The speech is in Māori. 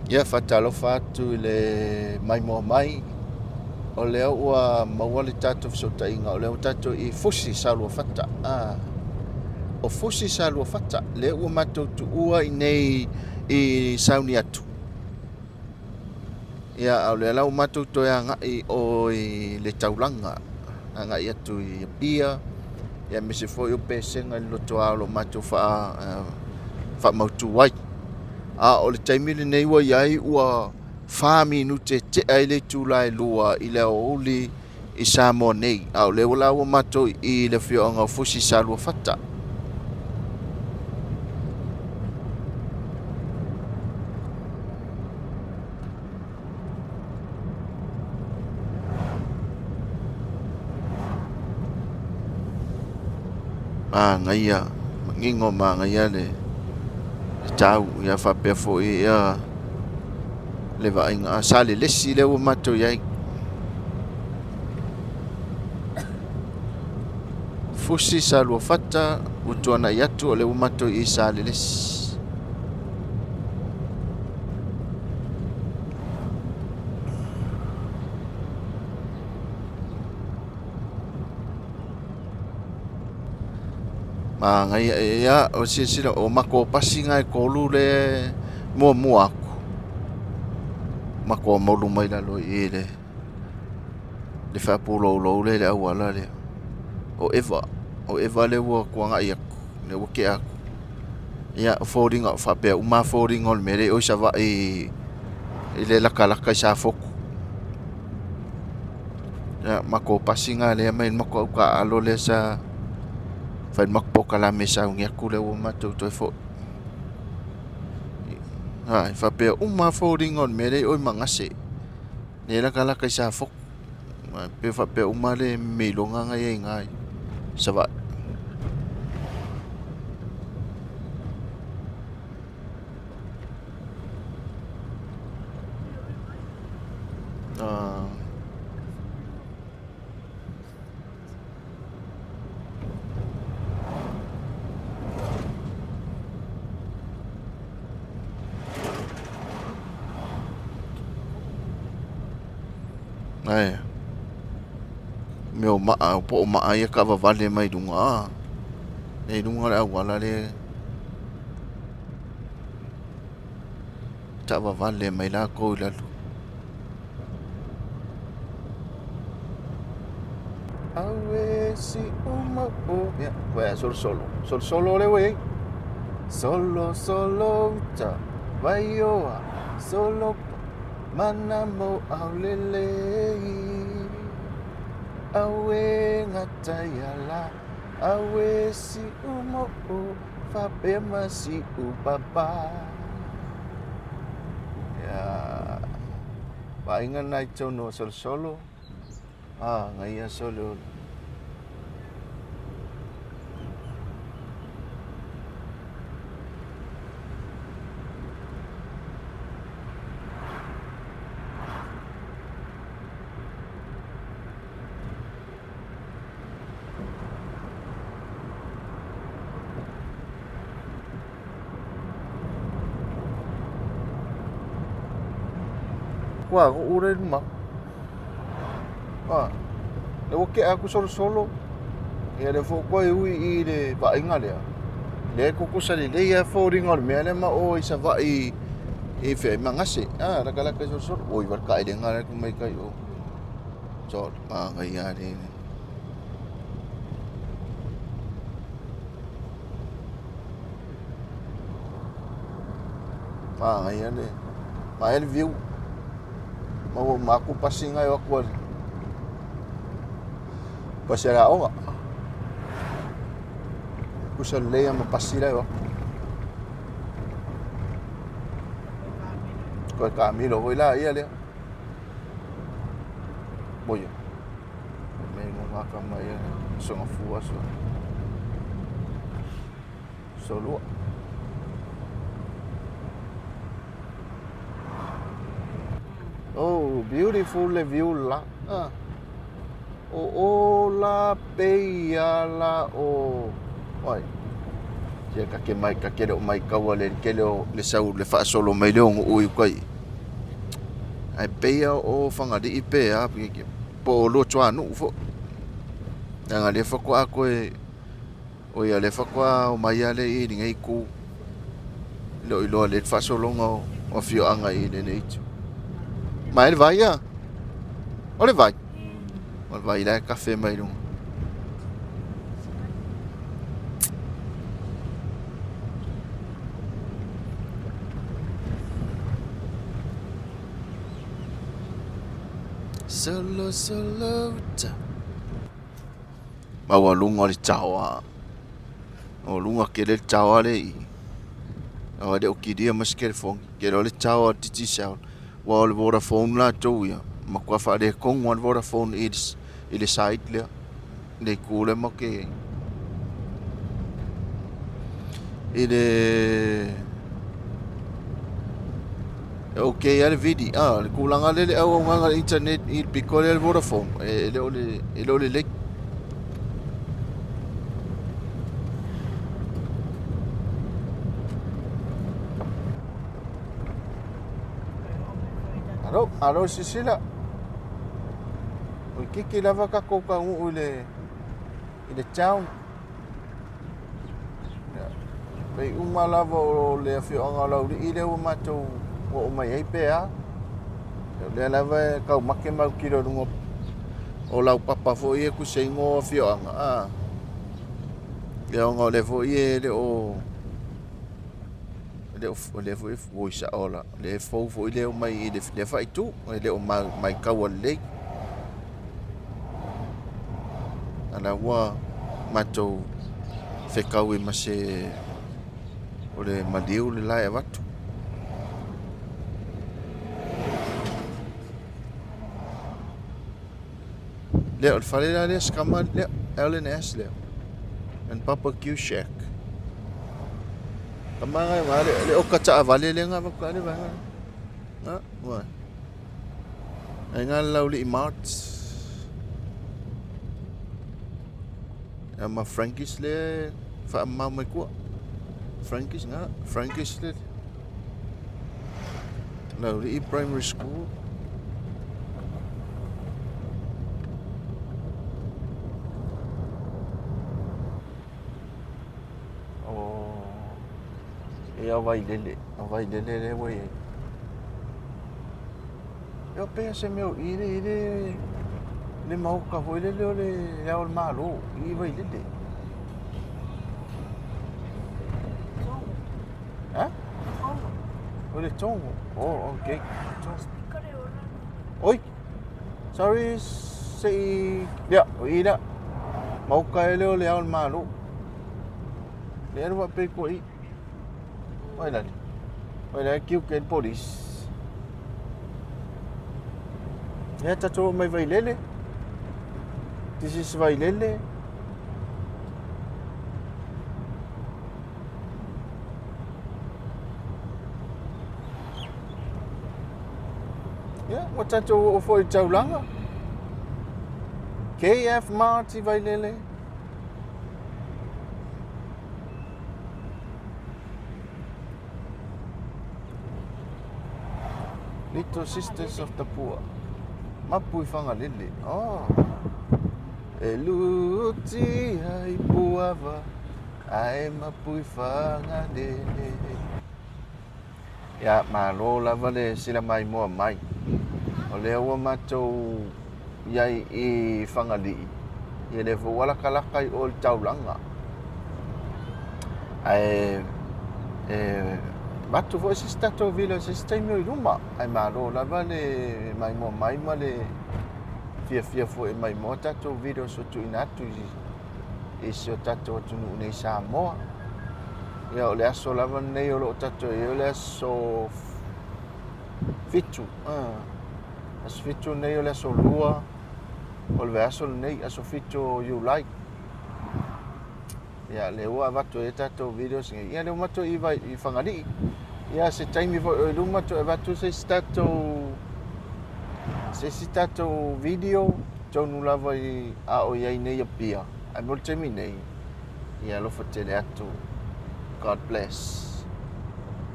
Ia faatalofa atu I le mai moa mai o lea ua maua le tatou fesootaʻiga o lea ua tatou I fusi Saoluafata o fusi Saoluafata lea ua matou tuʻua I nei I sauni atu ia o lea lau matou toe agaʻi o I le taulaga agaʻi atu I apia ia mese foʻi o pesega I le loto a o loo matou faamautū ai a o le taimi lenei ua iai ua faminute tea I le itulaelua I le aouli I sa moa nei a o lea ua la ua matou I le fioaga o fusi Saoluafata magaia magigo magaia le tau ia faapea foʻi ia le vaaiga a sa lelesi lea ua matou iai fusi Saoluafata ua tuanaʻi atu o le ua matou I sa lelesi magaia ia o silasila o mako pasi ga e kolu le muamua aku mako maulu mai lalo I le faapouloulou le auala lea o eva le ua kuagaʻi aku le ua kea aku ia o foliga o faapea uma foliga o le mea lei o savaʻi I le lakalaka I sa foku ia mako pasi ga lea mai le mako aukaalo lea sa fai mako pokalame saugi aku le ua matou toe foʻi ai faapea uma foliga o le mea lei oi magase le lakalaka I sa foku pe faapea uma le meiloga gai ai gai savaʻi ai me o maa po o maa ia ka vavale mai dunga e dunga le auala le ta vavale mai la ko I lalu awe si uma o ya koe solo le we solo ta vai oa solo mana mo aulele awe ngatayala awe si umo o fapema si upapa ya painga nai tono solo ngaia solo Wah, ko ure ma. Le oke aku solo. E le fo ko ui I le vainga lea. Le ko ko sali le ia fo ringa me le ma o I sa vai I fe mangase. La kala ka solo. Oi war ka ile ngara ko mai kai o. So, ngai ya le. Ngai ya le. Ma ele viu mau aku pasi ngai aku pasi la oga kusa le ama pasi la ko Camilo voi la ia le boyo me no ngaka mai so ngafua solo oh beautiful le view la o la peia la o oi ia ka ke mai ka ke mai ka wale ke le sau le fa solo mai le o ui kai Ai peia o Fagaliʻi pea po o lo tua nu fo. Nga le whakua koe o ia le whakua o mai ale I ni ngai ku lo I loa le whasolonga o whioanga I le neitu. Mai le vai ia? O le vai? O le vai lai kawhe mai runga. Saoluafata. Maua lunga o le tawa. O lunga ke le tawa le I. O le o kiria maskele fongi. Ke le tawa titi sao. Wa o le Vodafone la tau ia. Ma kua wha le kongu al Vodafone I le site lea. Le kule mo ke. I le... Okay, ale vidi. Le kulanga le au nganga internet I piko le Vodafone. Le o le lek. Alo Sisila. O kiki lava ka koka u le town. Pei uma lava o le whioanga lau I le o matou o mai ei pea. Le lava kau make mau kiro rungo o lau papa Foʻi ku seingo whioanga. Le onga le Foʻi le o le Foʻi voisa ola. Le Foʻi le o mai le whaitu. Le o mai kaua lei. Ana ua matou whekau I mase o le maliu le lai watu. Le o le whare la le skama le L&S le. And barbecue shack. Kamanga ma le o kata avale le nga maka le banga. Wa. Ai nga lau li mart. Ma Frankie's le fa ma mai ko. Frankie's nga, Frankie's le. Lau li primary school. Ia vai lele le wei. Eu penso meu le mau ka foi le o malo I vai lele. Hã? O le tongo. Oh, okay. Oi. Sorry, say ya, ida. Mau ka le o malo. Le era pe ko I. Wai la kiu ken polis. Ya tato mai vai lele. This is vai lele. Ya, what tato o foi taulanga. KF Marti vai lele. Little Sisters of the Poor. Mapui Fagaliʻi. Oh. E luti ai puava. Ai mapui Fagaliʻi. Ya malo lava le sila mai moa mai. O le ua matou iai I Fagaliʻi. Ia le wala kalaka I o le taulanga. Matu fo si stato vila si staimo I ruma. Ai malo lava le mai mo mai ma le fia fo mai mo tato video so tu inatu I si o tato tunu nei Samoa. Ia o le aso lava nei o lo tato o le aso fitu. Aso fitu nei o le aso lua. O le aso nei aso fitu you like. Ia le ua vato e tato videos ia le mato I vai I Fagaliʻi. Ia se taimi vo e luma to e vato se stato video tonu lava I a o iai nei pia. Ai mo temi nei. Ia lo fa tele atu. God bless.